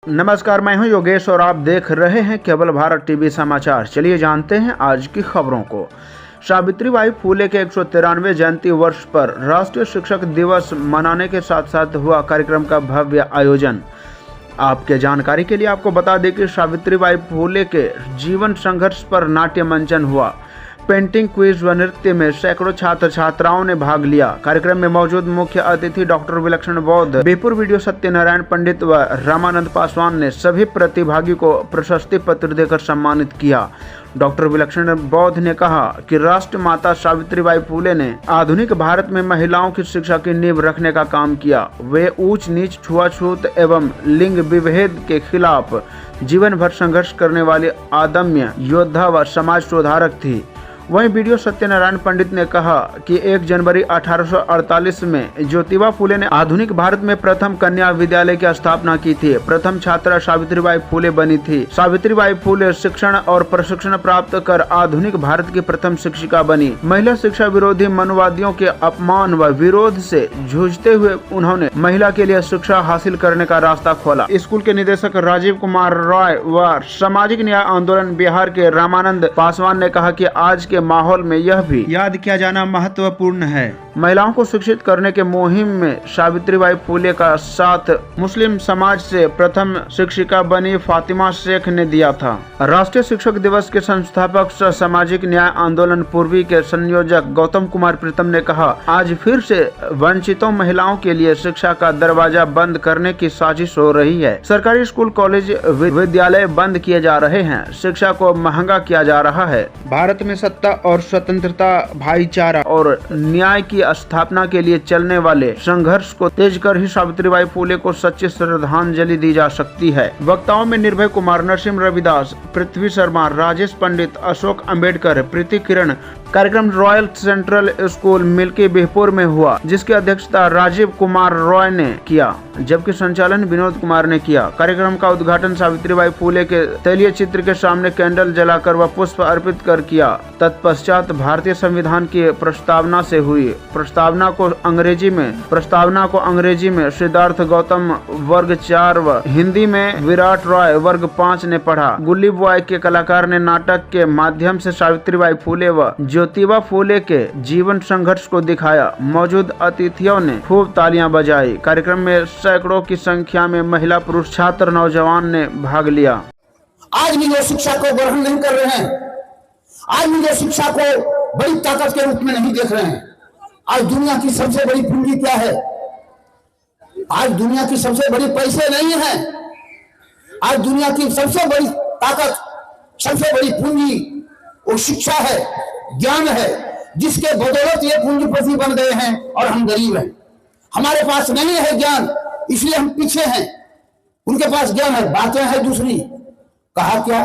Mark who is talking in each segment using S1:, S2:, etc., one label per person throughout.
S1: नमस्कार, मैं हूं योगेश और आप देख रहे हैं केवल भारत टीवी समाचार। चलिए जानते हैं आज की खबरों को। सावित्रीबाई फुले के 193वें जयंती वर्ष पर राष्ट्रीय शिक्षक दिवस मनाने के साथ साथ हुआ कार्यक्रम का भव्य आयोजन। आपके जानकारी के लिए आपको बता दें कि सावित्रीबाई फुले के जीवन संघर्ष पर नाट्य मंचन हुआ। पेंटिंग, क्विज व नृत्य में सैकड़ों छात्र छात्राओं ने भाग लिया। कार्यक्रम में मौजूद मुख्य अतिथि डॉक्टर विलक्षण बौद्ध, बीपुर वीडियो सत्यनारायण पंडित व रामानंद पासवान ने सभी प्रतिभागी को प्रशस्ति पत्र देकर सम्मानित किया। डॉक्टर विलक्षण बौद्ध ने कहा कि राष्ट्र माता सावित्रीबाई फुले ने आधुनिक भारत में महिलाओं की शिक्षा की नींव रखने का काम किया। वे ऊंच नीच, छुआछूत एवं लिंग विभेद के खिलाफ जीवन भर संघर्ष करने वाली अदम्य योद्धा व समाज सुधारक थी। वहीं वीडियो सत्यनारायण पंडित ने कहा कि 1 जनवरी 1848 में ज्योतिबा फुले ने आधुनिक भारत में प्रथम कन्या विद्यालय की स्थापना की थी। प्रथम छात्रा सावित्रीबाई फुले बनी थी। सावित्रीबाई फुले शिक्षण और प्रशिक्षण प्राप्त कर आधुनिक भारत की प्रथम शिक्षिका बनी। महिला शिक्षा विरोधी मनोवादियों के अपमान व विरोध से जूझते हुए उन्होंने महिला के लिए शिक्षा हासिल करने का रास्ता खोला। स्कूल के निदेशक राजीव कुमार रॉय व सामाजिक न्याय आंदोलन बिहार के रामानंद पासवान ने कहा कि आज के माहौल में यह भी याद किया जाना महत्वपूर्ण है। महिलाओं को शिक्षित करने के मुहिम में सावित्रीबाई फुले का साथ मुस्लिम समाज से प्रथम शिक्षिका बनी फातिमा शेख ने दिया था। राष्ट्रीय शिक्षक दिवस के संस्थापक सह सामाजिक न्याय आंदोलन पूर्वी के संयोजक गौतम कुमार प्रीतम ने कहा, आज फिर से वंचितों महिलाओं के लिए शिक्षा का दरवाजा बंद करने की साजिश हो रही है। सरकारी स्कूल, कॉलेज, विद्यालय बंद किए जा रहे हैं। शिक्षा को महंगा किया जा रहा है। भारत में सत्ता और स्वतंत्रता, भाईचारा और न्याय की स्थापना के लिए चलने वाले संघर्ष को तेज कर ही सावित्रीबाई फुले को सच्ची श्रद्धांजलि दी जा सकती है। वक्ताओं में निर्भय कुमार, नरसिंह रविदास, पृथ्वी शर्मा, राजेश पंडित, अशोक अंबेडकर, प्रीति किरण। कार्यक्रम royal central school milky Bihpur में हुआ, जिसकी अध्यक्षता राजीव कुमार रॉय ने किया, जबकि संचालन विनोद कुमार ने किया। कार्यक्रम का उद्घाटन सावित्रीबाई फुले के तैलीय चित्र के सामने कैंडल जलाकर व पुष्प अर्पित कर किया। तत्पश्चात भारतीय संविधान की प्रस्तावना से हुई। प्रस्तावना को अंग्रेजी में सिद्धार्थ गौतम वर्ग 4 व हिंदी में विराट रॉय वर्ग 5 ने पढ़ा। गुल्ली बॉय के कलाकार ने नाटक के माध्यम से सावित्रीबाई फुले व ज्योतिबा फुले के जीवन संघर्ष को दिखाया। मौजूद अतिथियों ने खूब तालियां बजाई। कार्यक्रम में सैकड़ों की संख्या में महिला, पुरुष, छात्र, नौजवान ने भाग लिया।
S2: आज भी जो शिक्षा को ग्रहण नहीं कर रहे हैं, आज भी जो शिक्षा को बड़ी ताकत के रूप में नहीं देख रहे हैं। आज दुनिया की सबसे बड़ी पूंजी क्या है? आज दुनिया की सबसे बड़ी पैसे नहीं है। आज दुनिया की सबसे बड़ी ताकत, सबसे बड़ी पूंजी वो शिक्षा है, ज्ञान है, जिसके बदौलत ये पूंजीपति बन गए हैं और हम गरीब हैं। हमारे पास नहीं है ज्ञान, इसलिए हम पीछे हैं। उनके पास ज्ञान है, बातें हैं दूसरी। कहा क्या?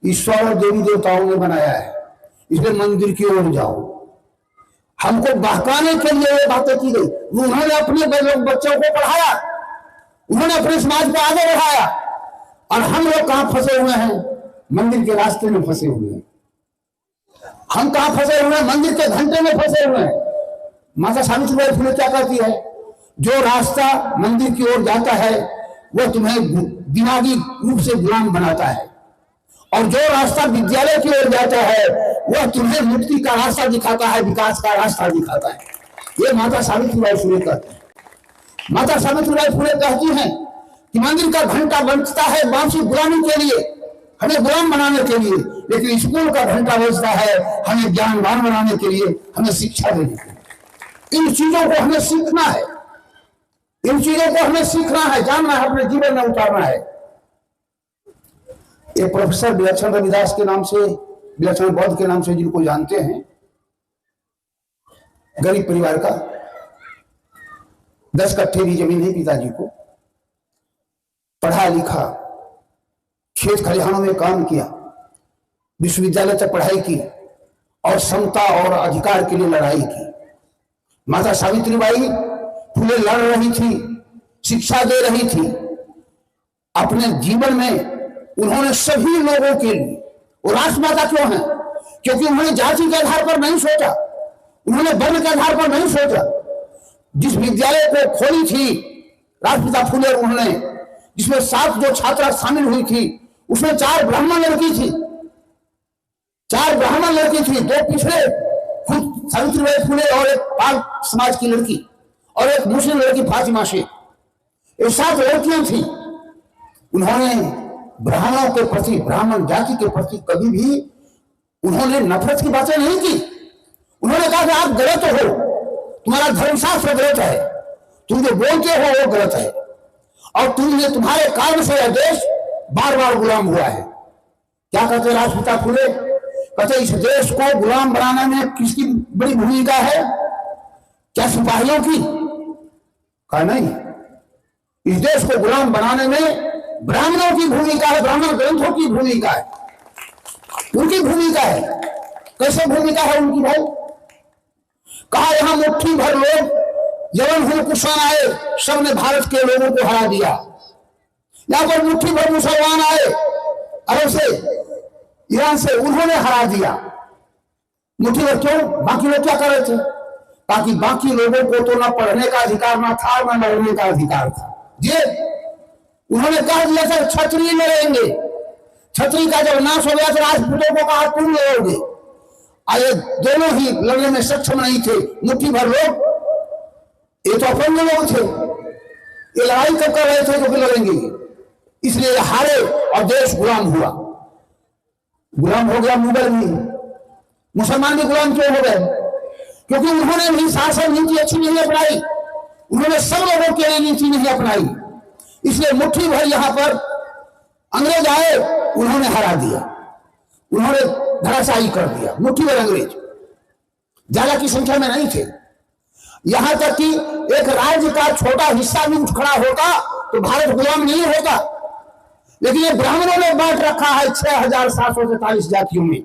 S2: ईश्वर और देवी देवताओं ने बनाया है, इसलिए मंदिर की ओर जाओ। हमको बहकाने के लिए ये बातें की गई। उन्होंने अपने बच्चों को पढ़ाया, उन्होंने अपने समाज को आगे बढ़ाया, और हम लोग कहां फंसे हुए हैं? मंदिर के रास्ते में फंसे हुए हैं। हम कहां फंसे हुए हैं? मंदिर के घंटे में फंसे हुए हैं। माता सावित्रीबाई फुले क्या कहती है? जो रास्ता मंदिर की ओर जाता है वो तुम्हें दिमागी रूप से गुलाम बनाता है, और जो रास्ता विद्यालय की ओर जाता है वह तुम्हें मुक्ति का रास्ता दिखाता है, विकास का रास्ता दिखाता है। ये माता सावित्रीबाई फुले कहती है। माता सावित्रीबाई फुले कहती हैं कि मंदिर का घंटा बजता है बांसी गुलामी के लिए, हमें गुलाम बनाने के लिए, लेकिन स्कूल का घंटा बजता है हमें ज्ञानवान बनाने के लिए, हमें शिक्षा देने के लिए। इन चीजों को हमें सीखना है, इन चीजों को हमें सीखना है, जानना है, अपने जीवन में उतारना है। एक प्रोफेसर विलक्षण रविदास के नाम से, विलक्षण बौद्ध के नाम से, जिनको जानते हैं, गरीब परिवार का, 10 कट्ठे भी जमीन है पिताजी को, पढ़ा लिखा, खेत खलिहानों में काम किया, विश्वविद्यालय तक पढ़ाई की और समता और अधिकार के लिए लड़ाई की। माता सावित्रीबाई फुले लड़ रही थी, शिक्षा दे रही थी। अपने जीवन में उन्होंने सभी लोगों के लिए, वो राष्ट्रमाता क्यों है? क्योंकि उन्होंने जाति के आधार पर नहीं सोचा, उन्होंने वर्ण के आधार पर नहीं सोचा। जिस विद्यालय को खोली थी राष्ट्रपिता फुले, उन्होंने जिसमें 7 जो छात्रा शामिल हुई थी उसमें 4 ब्राह्मण लड़की थी, 4 ब्राह्मण लड़की थी, 2 पिछड़े खुद सावित्रीबाई फुले और एक पाल समाज की लड़की और एक मुस्लिम लड़की फातिमा शेख, ये 7 लड़कियां थी। उन्होंने ब्राह्मणों के प्रति, ब्राह्मण जाति के प्रति कभी भी उन्होंने नफरत की बातें नहीं की। उन्होंने कहा कि आप गलत हो, तुम्हारा धर्मशास्त्र गलत है, तुम जो बोलते हो वो गलत है, और तुम्हारे कारण से यह देश बार बार गुलाम हुआ है। क्या कहते राजपिता फुले? कहते इस देश को गुलाम बनाने में किसकी बड़ी भूमिका है? क्या सिपाहियों की? कहा नहीं, इस देश को गुलाम बनाने में ब्राह्मणों की भूमिका है, ब्राह्मण ग्रंथों की भूमिका है, उनकी भूमिका है। कैसे भूमिका है उनकी भाई? कहा यहां मुट्ठी भर लोग यवन हुए कुषाण आए, सबने भारत के लोगों को हरा दिया। यहां पर मुट्ठी भर मुसलमान आए अरब से, ईरान से, उन्होंने हरा दिया। मुट्ठी भर क्यों? बाकी लोग क्या कर रहे थे? ताकि बाकी लोगों को तो ना पढ़ने का अधिकार ना था, ना लड़ने का अधिकार था। ये उन्होंने कह दिया था क्षत्रिय लड़ेंगे। क्षत्रिय का जब नाश हो गया तो राजपूतों को कहा तुम लड़ोगे। आए दोनों ही लड़ने में सक्षम नहीं थे। मुट्ठी भर लोग, ये तो अपने लोग थे, ये लड़ाई कब कर रहे थे तो फिर लड़ेंगे, इसलिए हारे और देश गुलाम हुआ। गुलाम हो गया मुगल भी, मुसलमान भी गुलाम क्यों हो गए? क्योंकि उन्होंने भी शासन नीति अच्छी नहीं अपनाई, उन्होंने सब लोगों के लिए नीति नहीं अपनाई। इसलिए मुट्ठी भर यहां पर अंग्रेज आए, उन्होंने हरा दिया, उन्होंने धराशायी कर दिया। मुट्ठी भर अंग्रेज ज्यादा की संख्या में नहीं थे। यहां तक कि एक राज्य का छोटा हिस्सा भी उठ खड़ा होता तो भारत गुलाम नहीं होता। लेकिन ये ब्राह्मणों ने बांट रखा है 6743 जातियों में,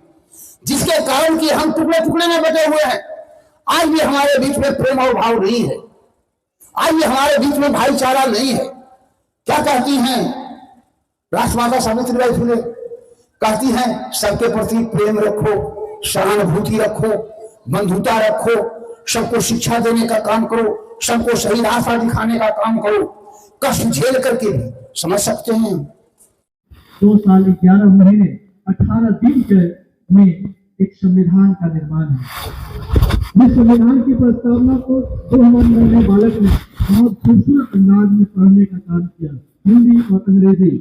S2: जिसके कारण कि हम टुकड़े टुकड़े में बटे हुए हैं। आज भी हमारे बीच में प्रेम और भाव नहीं है, आज भी हमारे बीच में भाईचारा नहीं है। क्या कहती हैं राष्ट्रमाता सावित्रीबाई फुले? कहती हैं सबके प्रति प्रेम रखो, सहानुभूति रखो, बंधुता रखो, सबको शिक्षा देने का काम करो, सबको सही रास्ता दिखाने का काम करो। कष्ट झेल करके भी समझ सकते हैं।
S3: 2 साल 11 महीने 18 दिन के में एक संविधान का निर्माण है। इस संविधान की प्रस्तावना को 2 महीने बालक ने बहुत खूबसूरत अंदाज में पढ़ने का काम किया, हिंदी और अंग्रेजी।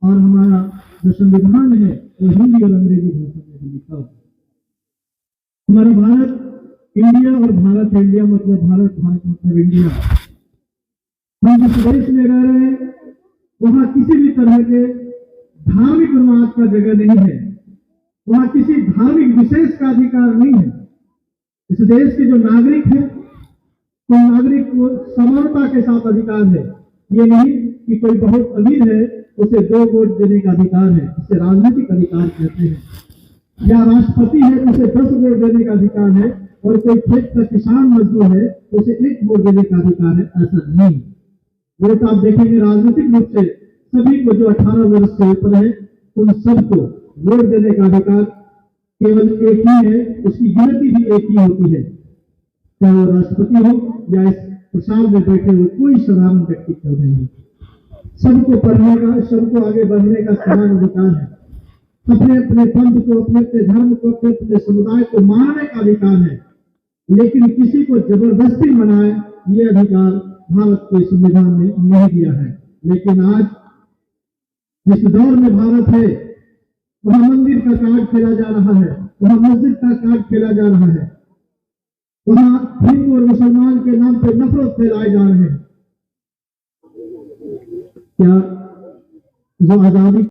S3: और हमारा जो संविधान है वो हिंदी और अंग्रेजी भाषा में लिखा हुआ है। हमारा भारत इंडिया और भारत इंडिया मतलब भारत, भारत मतलब इंडिया। हम जिस देश में रह रहे हैं वहां किसी भी तरह के धार्मिक उन्माद का जगह नहीं है, वहां किसी धार्मिक विशेष का अधिकार नहीं है। इस देश के जो नागरिक है तो नागरिक को समानता के साथ अधिकार है। ये नहीं कि कोई बहुत अमीर है उसे 2 वोट देने का अधिकार है, इसे राजनीतिक अधिकार कहते हैं, या राष्ट्रपति है तो उसे 10 वोट देने का अधिकार है, और कोई खेत का किसान मजदूर है तो उसे 1 वोट देने का अधिकार है, ऐसा नहीं। वोट आप देखेंगे राजनीतिक रूप से सभी को जो 18 वर्ष से ऊपर है उन सबको वोट देने का अधिकार केवल एक ही है, उसकी गिनती भी एक ही होती है, चाहे वो राष्ट्रपति हो या इस प्रसाद में बैठे हुए कोई साधारण व्यक्ति क्यों नहीं। सबको पढ़ने का, सबको आगे बढ़ने का समान अधिकार है, अपने अपने पंथ को, अपने अपने धर्म को, अपने अपने समुदाय को मानने का अधिकार है, लेकिन किसी को जबरदस्ती मनाए ये अधिकार भारत के संविधान ने नहीं दिया है। लेकिन आज जिस दौर में भारत है वहां मंदिर का कार्ड खेला जा रहा है, वहां मस्जिद का कार्ड खेला जा रहा है, वहां हिंदू और मुसलमान के नाम पर नफरत फैलाए जा रहे हैं। क्या जो आजादी